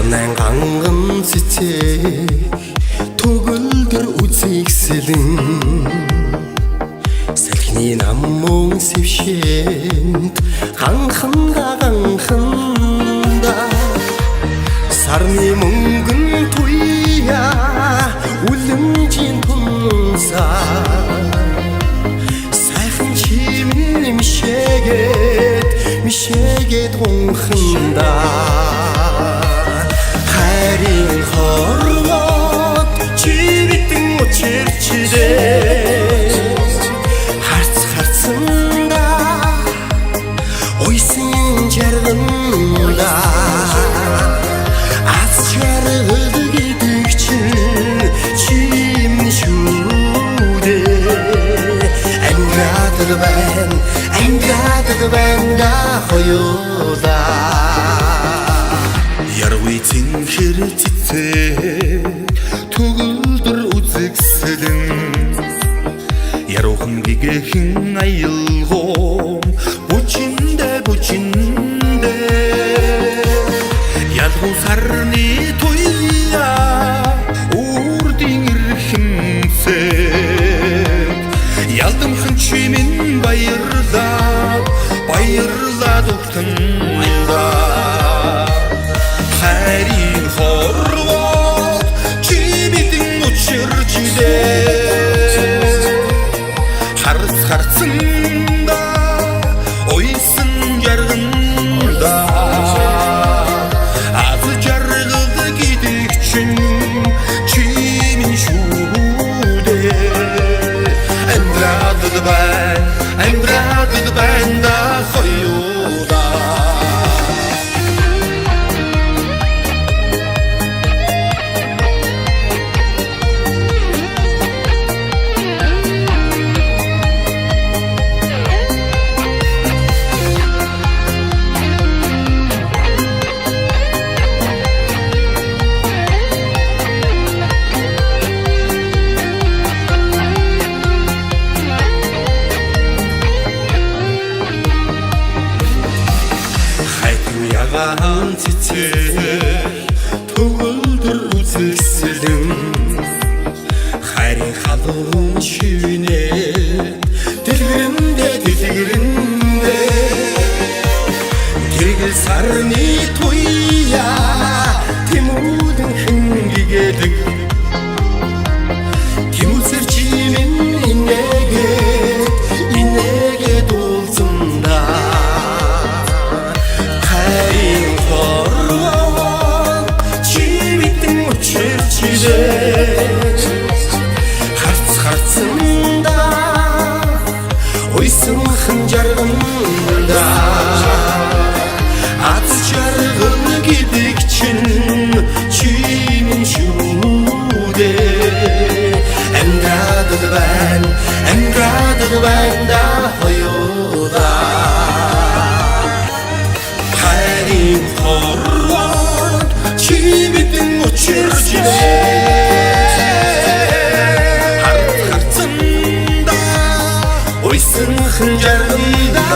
Санаан ганган цэцэг төгөлдөр үзэгсэлэн салхины наммон сэвшэнд ганханда сарны мөнгөн туя үлэмжийн тунсаа сайхан чимэн мишээгээд гонханда хайрын хорвоод чи битэн учирчилээ харцсанда уйсан жарганда аз жаргал гэдэг чинь чимэн шүү дээ ангадад байна хоёулаа яргүй цэнхэр цэцэг төгөлдөр үзэгсэлэн яруухан гэгэхэн аялгом бүчиндэ ялгуу сарны туя үрдийн ирхэмсэг ялдамхан чимэн баярлаад өгтөнда хайрын хорвоод чи бидэн учирчилээ харцсанда уйсан жарганда аз жаргал гэдэг чинь чимэн шүү дээ ангадад байна хоёулаа цэцэг төгөлдөр үзэгсэлэн хайрын халуун шивнэ дэлгэрэндээ гэргэл сарны туя тэмүүдэн хэнгэдэг тэмүүлсэр чимэн инээгээд уулзанда харцсанда уйсан жарганда аз жаргал гэдэг чинь чимэн шүү дээ ангадад байна хоёулаа хайрын хорвоод чи бидэн учирчилээ hartsında uysun jargında